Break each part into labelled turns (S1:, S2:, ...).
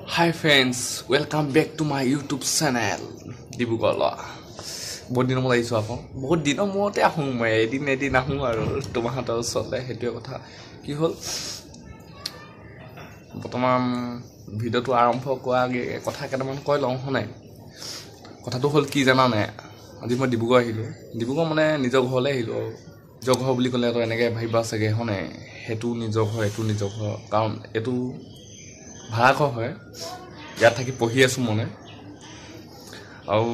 S1: Hi friends, welcome back to my YouTube channel. Dibugala. বহুত দিনৰ মূৰত আহিছো আকৌ বহুত দিনৰ মূৰতে আহোঁ মই এদিন আহোঁ আৰু তোমাহঁতৰ ওচৰলৈ সেইটোৱে কথা কি হ'ল বৰ্তমান ভিডিঅ'টো আৰম্ভ কৰাৰ আগে কথা কেইটামান কৈ লওঁ নাই কথাটো হ'ল কি জানা নাই আজি মই ডিব্ৰুগড় আহিলোঁ ডিব্ৰুগড় মানে নিজৰ ঘৰলৈ আহিলোঁ নিজৰ ঘৰ বুলি ক'লে তো এনেকৈ ভাবিবা চাগে হনে সেইটো নিজৰ ঘৰ এইটো নিজৰ ঘৰ কাৰণ এইটো ভাড়া ঘৰ হয় ইয়াত থাকি পঢ়ি আছোঁ মানে আৰু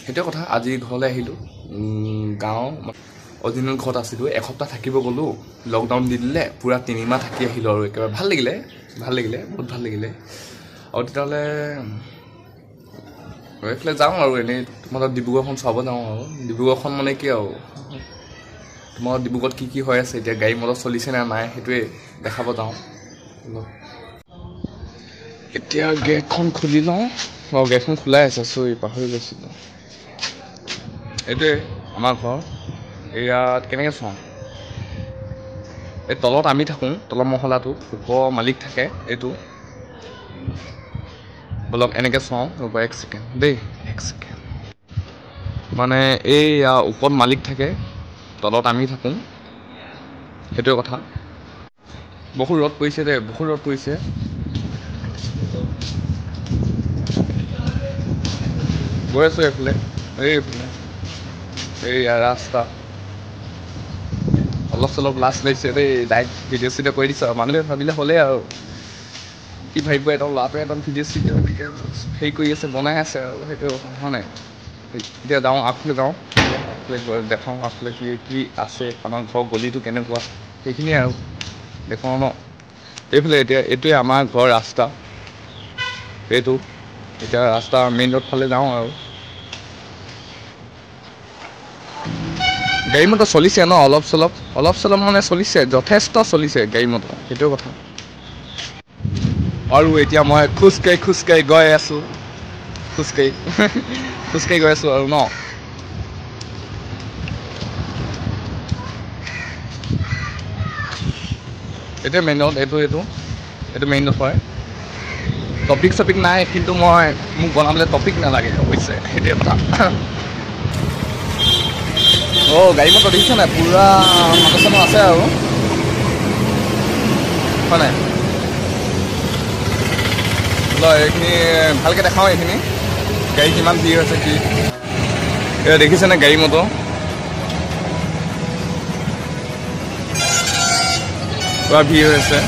S1: সেইটোৱে কথা আজি ঘৰলৈ আহিলোঁ গাঁও অৰিজিনেল ঘৰত আছিলোঁ এসপ্তাহ থাকিব গ'লোঁ লকডাউন দি দিলে পূৰা 3 মাহ থাকি আহিলোঁ আৰু একেবাৰে ভাল লাগিলে বহুত ভাল লাগিলে আৰু তেতিয়াহ'লে এইফালে যাওঁ আৰু এনেই তোমাৰ ডিব্ৰুগড়খন চাব যাওঁ আৰু ডিব্ৰুগড়খন মানে কি আৰু তোমাৰ ডিব্ৰুগড়ত কি হৈ আছে এতিয়া গাড়ী মটৰ চলিছে নে নাই সেইটোৱে দেখাব যাওঁ এতিয়া গেটখন খুলি লওঁ আৰু গেটখন খোলাই আছে চৰি পাহৰি গৈছিলোঁ এইটোৱে আমাৰ ঘৰ ইয়াত কেনেকৈ চাওঁ এই তলত আমি থাকোঁ তলৰ মহলাটো ওপৰৰ মালিক থাকে এইটো বলক এনেকৈ চাওঁ ৰ'ব এক ছেকেণ্ড দেই মানে এই ওপৰত মালিক থাকে তলত আমি থাকোঁ সেইটোৱে কথা বহুত ৰ'দ পৰিছে দেই বহুত ৰ'দ পৰিছে গৈ আছোঁ এইফালে এইয়া ৰাস্তা অলপ চলপ লাজ লাগিছে দেই ডাইৰেক্ট ভিডিঅ' চিডিঅ' কৰি দিছোঁ আৰু মানুহে ভাবিলে হ'লেই আৰু কি ভাবিব একদম ল'ৰাটোৱে একদম ভিডিঅ' চিডিঅ' হেৰি কৰি আছে বনাই আছে আৰু সেইটো হয় নাই এতিয়া যাওঁ আগফালে যাওঁ দেখাওঁ আগফালে কি আছে আমাৰ ঘৰ গলিটো কেনেকুৱা সেইখিনিয়ে আৰু দেখুৱাওঁ ন এইফালে এতিয়া এইটোৱে আমাৰ ঘৰ ৰাস্তা এইটো এতিয়া ৰাস্তা মেইন ৰোড ফালে যাওঁ আৰু গাড়ী মটৰ চলিছে ন অলপ চলপ মানে চলিছে যথেষ্ট চলিছে গাড়ী মটৰ সেইটো কথা আৰু এতিয়া মই খোজকাঢ়ি গৈ আছোঁ খোজকাঢ়ি গৈ আছোঁ আৰু ন এইটোৱে মেইন ৰোড এইটো মেইন ৰোড হয় টপিক নাই কিন্তু মোক বনাবলৈ টপিক নালাগে অৱশ্যে সেইটোৱে কথা গাড়ী মটৰ দেখিছে নাই পূৰা মানুহ চানুহ আছে আৰু হয় নাই এইখিনি ভালকৈ দেখাওঁ এইখিনি গাড়ী কিমান ভিৰ হৈছে কি দেখিছেনে গাড়ী মটৰ পূৰা ভিৰ হৈছে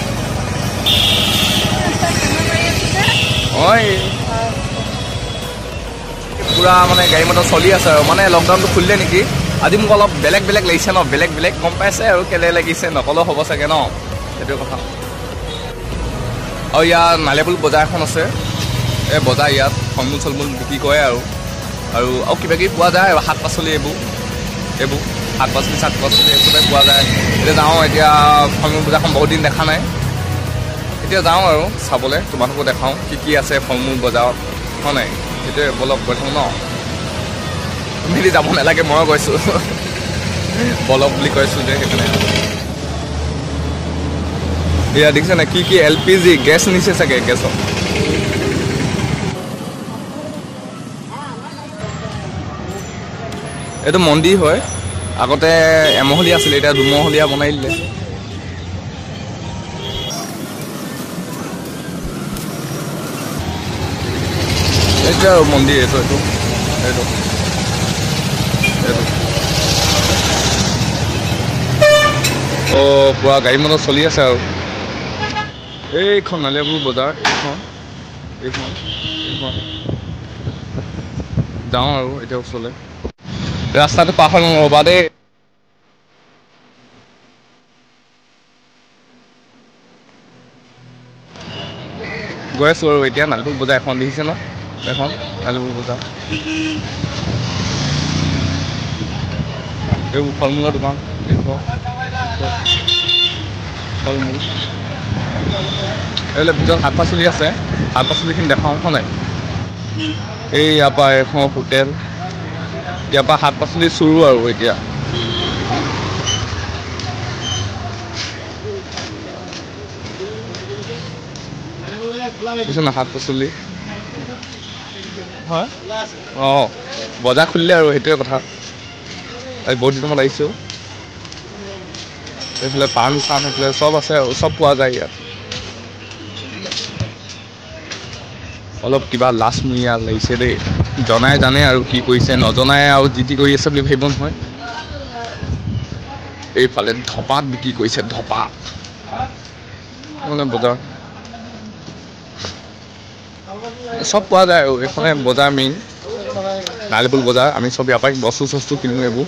S1: পূৰা মানে গাড়ী মটৰ চলি আছে আৰু মানে লকডাউনটো খুলিলে নেকি আজি মোক অলপ বেলেগ লাগিছে ন বেলেগ গম পাইছে আৰু কেলে লাগিছে নকলেও হ'ব চাগে ন সেইটোৱে কথা আৰু ইয়াত নালিয়াপুল বজাৰ এখন আছে এই বজাৰ ইয়াত ফল মূল চলমূল বিক্ৰী কৰে আৰু কিবা কিবি পোৱা যায় আৰু শাক পাচলি এইবোৰ শাক পাচলি এইবোৰে পোৱা যায় এতিয়া যাওঁ এতিয়া ফল মূল বজাৰখন বহুত দিন দেখা নাই এতিয়া যাওঁ আৰু চাবলৈ তোমালোকো দেখাওঁ কি আছে ফল মূল বজাৰত হয় নাই সেইটোৱে বলক গৈ থাকোঁ ন মিলি যাব নালাগে মই কৈছোঁ বলক বুলি কৈছোঁ যে সেইকাৰণে এয়া দেখিছে নাই কি LPG গেছ নিছে চাগে গেছত এইটো মন্দিৰ হয় আগতে এমহলীয়া আছিলে এতিয়া 2 মহলীয়া বনাই দিলে এইটো আৰু মন্দিৰ এইটো পূৰা গাড়ী মটৰ চলি আছে আৰু এইখন নালিয়াপুৰ বজাৰ এইখন যাওঁ আৰু এতিয়া ওচৰলৈ ৰাস্তাটো পাৰ হৈ ৰ'বা দেই গৈ আছোঁ আৰু এতিয়া নালিয়াপুৰ বজাৰ এখন দেখিছে ন এখন নালিয়াপুৰ বজাৰ এইবোৰ ফল মূলৰ দোকান ফল মূল এইবিলাক ভিতৰত শাক পাচলি আছে শাক পাচলিখিনি দেখাওঁ হয় নাই এই ইয়াৰ পৰা এখন হোটেল ইয়াৰ পৰা শাক পাচলি চুৰো আৰু এতিয়া বুজিছ না শাক পাচলি হয় অঁ বজাৰ খুলিলে আৰু সেইটোৱে কথা আজি বহুত দিনৰ মূৰত আহিছোঁ এইফালে পাণ চান এইফালে চব আছে আৰু চব পোৱা যায় ইয়াত অলপ কিবা লাজমূৰীয়া লাগিছে দেই জনাই জানে আৰু কি কৰিছে নজনাই আৰু যি টি কৰি আছে বুলি ভাবিব নহয় এইফালে ধপাত বিক্ৰী কৰিছে ধপাত মানে বজাৰ চব পোৱা যায় আৰু এইফালে বজাৰ মেইন নালিপুল বজাৰ আমি চব ইয়াৰ পৰাই বস্তু চস্তু কিনো এইবোৰ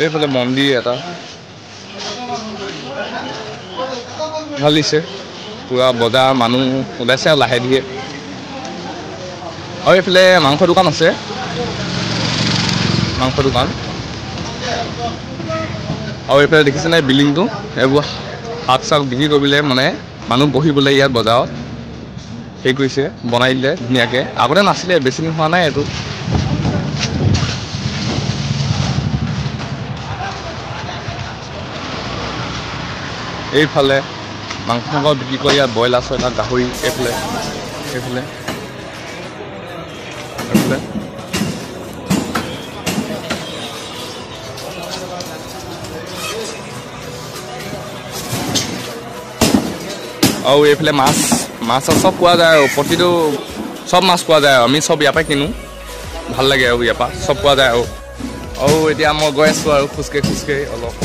S1: এইফালে মন্দিৰ এটা ভাল দিছে পুৰা বজাৰ মানুহ ওলাইছে আৰু লাহে ধীৰে আৰু এইফালে মাংস দোকান আছে মাংস দোকান আৰু এইফালে দেখিছেনে বিল্ডিংটো এইবোৰ শাক চাক বিক্ৰী কৰিবলৈ মানে মানুহ বহিবলৈ ইয়াত বজাৰত হেৰি কৰিছে বনাই দিলে ধুনীয়াকৈ আগতে নাছিলে বেছি দিন হোৱা নাই এইটো এইফালে মাংস চাংস বিক্ৰী কৰি ইয়াত ব্ৰইলাৰ চইলাৰ গাহৰি এইফালে এইফালে এইফালে আৰু এইফালে মাছ মাছ চব পোৱা যায় আৰু প্ৰতিটো চব মাছ পোৱা যায় আৰু আমি চব ইয়াৰ পৰাই কিনো ভাল লাগে আৰু ইয়াৰ পৰা চব পোৱা যায় আৰু এতিয়া মই গৈ আছোঁ আৰু খোজকাঢ়ি অলপ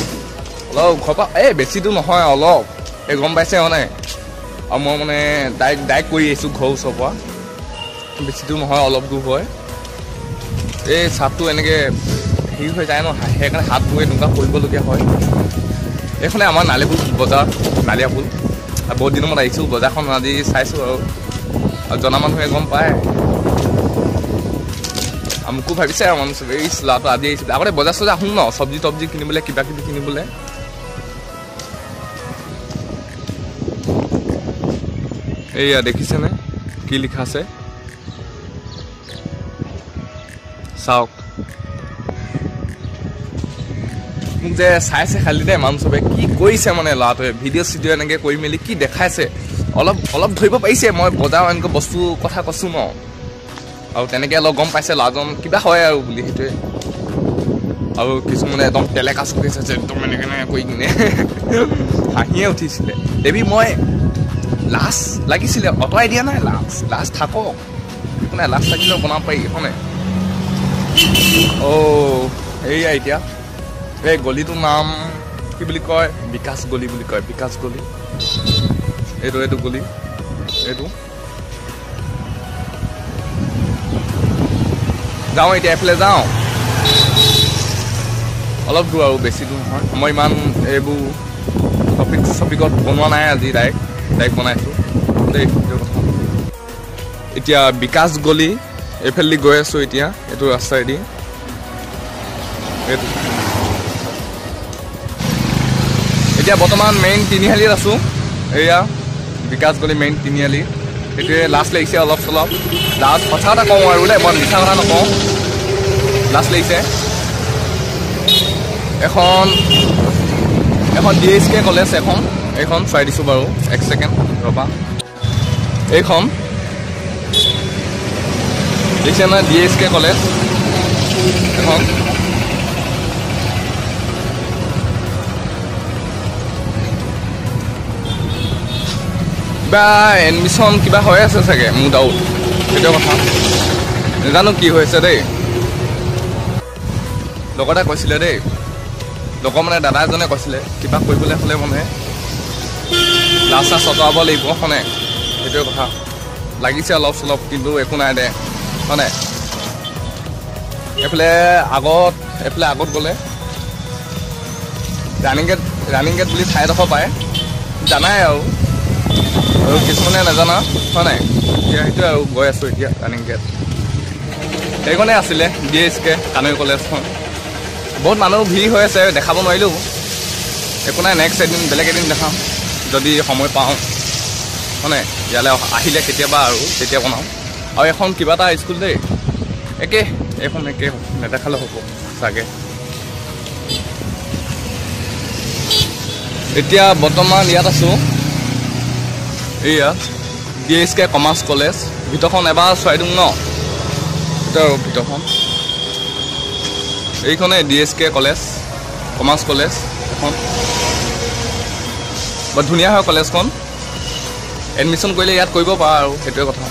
S1: ঘৰৰ পৰা বেছি দূৰ নহয় অলপ এই গম পাইছে মানে আৰু মই মানে ডাইৰেক্ট কৰি আহিছোঁ ঘৰৰ ওচৰৰ পৰা বেছি দূৰ নহয় অলপ দূৰ হয় এই চাপটো এনেকৈ হেৰি হৈ যায় ন সেইকাৰণে হাতবোৰ এনেকুৱা কৰিবলগীয়া হয় এইখনে আমাৰ নালিপুল বজাৰ নালিয়াপুল বহুত দিনৰ মূৰত আহিছোঁ বজাৰখন আজি চাইছোঁ আৰু জনা মানুহে গম পায় মোকো ভাবিছে আৰু মানুহ চবে এই ল'ৰাটো আজি আহিছিল আগতে বজাৰ চজাৰ আহোঁ ন চব্জি তব্জি কিনিবলৈ কিবা কিবি কিনিবলৈ এইয়া দেখিছেনে কি লিখা আছে চাওক মোক যে চাইছে খালি দেই মানুহ চবে কি কৰিছে মানে ল'ৰাটোৱে ভিডিঅ' চিডিঅ' এনেকৈ কৰি মেলি কি দেখাইছে অলপ ধৰিব পাৰিছে মই বজাৰ এনেকৈ বস্তু কথা কৈছোঁ ন আৰু তেনেকৈ অলপ গম পাইছে ল'ৰাজন কিবা হয় আৰু বুলি সেইটোৱে আৰু কিছুমানে একদম টেলেকা চকিছে যে একদম এনেকৈ কৰি কিনে হাঁহিয়ে উঠিছিলে দেৱী মই লাজ লাগিছিলে অঁতৰাই দিয়া নাই লাজ থাকক একো নাই লাজ থাকিলেও বনাব পাৰি এখনে এইয়া এতিয়া এই গলিটোৰ নাম কি বুলি কয় বিকাশ গলি বুলি কয় বিকাশ গলি এইটো গলি এইটো যাওঁ এতিয়া এফালে যাওঁ অলপ দূৰ আৰু বেছি দূৰ নহয় মই ইমান এইবোৰ টপিকত বনোৱা নাই আজি ডাইৰেক্ট বনাইছোঁ দেই সেইটো কথা এতিয়া বিকাশ গলি এইফালেদি গৈ আছোঁ এতিয়া এইটো ৰাস্তাইদি এইটো এতিয়া বৰ্তমান মেইন তিনিআলিত আছোঁ এয়া বিকাশ গলি মেইন তিনিআলি সেইটোৱে লাজ লাগিছে অলপ চলপ লাজ সঁচা কথা কওঁ আৰু দেই মই মিছা কথা নকওঁ লাজ লাগিছে এখন DSK কলেজ এইখন চাই দিছোঁ বাৰু এক ছেকেণ্ড ৰ'বা এইখন দেখিছে নহয় DSK কলেজ এখন কিবা এডমিশ্যন কিবা হৈ আছে চাগে মোৰ ডাউট সেইটো কথা নাজানো কি হৈছে দেই লগতে কৈছিলে দেই লগৰ মানে দাদা এজনে কৈছিলে কিবা কৰিবলৈ হ'লে মানে লাজ চাজ আঁতৰাব লাগিব হয়নে সেইটোৱে কথা লাগিছে অলপ চলপ কিন্তু একো নাই দে হয়নে এইফালে আগত গ'লে ৰানিং গেট বুলি ঠাই এডোখৰ পায় জানাই আৰু কিছুমানে নাজানা হয় নাই এতিয়া সেইটোৱে আৰু গৈ আছোঁ এতিয়া ৰানিং গেট সেইখনে আছিলে DSK কানৈ কলেজখন বহুত মানুহ ভিৰ হৈ আছে দেখাব নোৱাৰিলোঁ একো নাই নেক্সট এদিন বেলেগ এদিন দেখাম যদি সময় পাওঁ হয়নে ইয়ালৈ আহিলে কেতিয়াবা আৰু তেতিয়া বনাওঁ আৰু এখন কিবা এটা স্কুল দেই এইখন একে নেদেখালে হ'ব চাগে এতিয়া বৰ্তমান ইয়াত আছোঁ, এইয়া DSK কমাৰ্চ কলেজ। ভিতৰখন এবাৰ চোৱাই দিওঁ ন, ভিতৰখন এইখনে DSK কলেজ কমাৰ্চ কলেজ এখন। বৰ ধুনীয়া হয় কলেজখন, এডমিশ্যন কৰিলে ইয়াত কৰিব পাৰা আৰু সেইটোৱে কথা।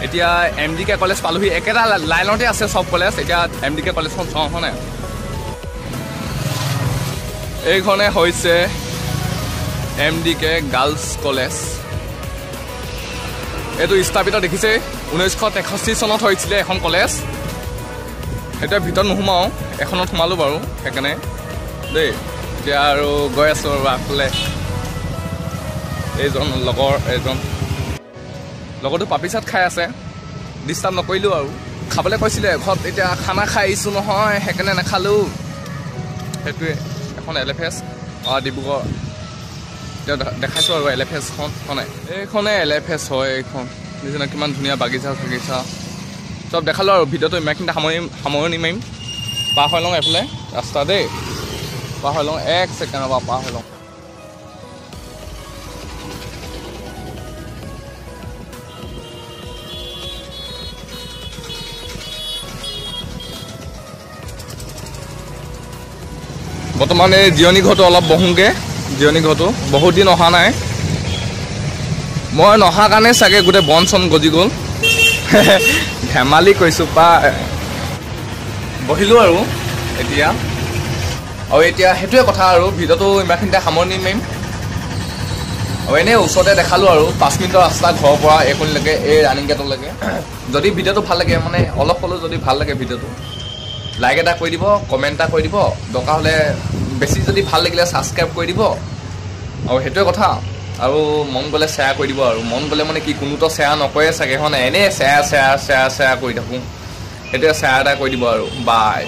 S1: এতিয়া MDK কলেজ পালোহি, একেটা লাইনতে আছে চব কলেজ। এতিয়া MDK কলেজখন চাওঁ হয়নে। এইখনে হৈছে MDK গাৰ্লছ কলেজ। এইটো স্থাপিত দেখিছে 1963 চনত হৈছিলে এখন কলেজ। এতিয়া ভিতৰত নোসোমাওঁ, এখনত সোমালোঁ বাৰু সেইকাৰণে দেই। এতিয়া আৰু গৈ আছোঁ আৰু আগফালে। এইজন লগৰটো পাপি চাট খাই আছে, ডিষ্টাৰ্ব নকৰিলোঁ আৰু। খাবলৈ কৈছিলে ঘৰত, এতিয়া খানা খাই আহিছোঁ নহয় সেইকাৰণে নাখালোঁ। সেইটোৱে এখন LFS ডিব্ৰুগড়। এতিয়া দেখাইছোঁ আৰু LFSখন হয়। এইখনে LFS হয়। এইখন নিচিনা কিমান ধুনীয়া বাগিচা চাগিচা চব দেখালোঁ আৰু। ভিডিঅ'টো ইমানখিনিতে সামৰণি মাৰিম। পাৰ হৈ লওঁ এইফালে ৰাস্তা দেই, পাৰ হৈ লওঁ 1 ছেকেণ্ডৰ পৰা পাৰ হৈ লওঁ। বৰ্তমান এই জিৰণি ঘৰটো অলপ বহোঁগৈ। জিৰণি ঘৰটো বহুত দিন অহা নাই, মই নহাৰ কাৰণে চাগে গোটেই বন চন গজি গ'ল। ধেমালি কৈছোঁ পা। বহিলোঁ আৰু এতিয়া, আৰু এতিয়া সেইটোৱে কথা আৰু। ভিডিঅ'টো ইমানখিনিতে সামৰণি মাৰিম। আৰু এনেই ওচৰতে দেখালোঁ আৰু 5 মিনিটৰ ৰাস্তা ঘৰৰ পৰা এইখনলৈকে, এই ৰানিং গেটলৈকে। যদি ভিডিঅ'টো ভাল লাগে, মানে অলপ হ'লেও যদি ভাল লাগে ভিডিঅ'টো, লাইক এটা কৰি দিব, কমেণ্ট এটা কৰি দিব, দৰকাৰ হ'লে বেছি যদি ভাল লাগিলে ছাবস্ক্ৰাইব কৰি দিব। আৰু সেইটোৱে কথা। আৰু মন গ'লে শ্বেয়াৰ কৰি দিব। আৰু মন গ'লে মানে কি, কোনোতো শ্বেয়াৰ নকৰে চাগে হয় নাই, এনেই শ্বেয়াৰ কৰি থাকোঁ। সেইটোৱে শ্বেয়াৰ এটা কৰি দিব আৰু। বাই।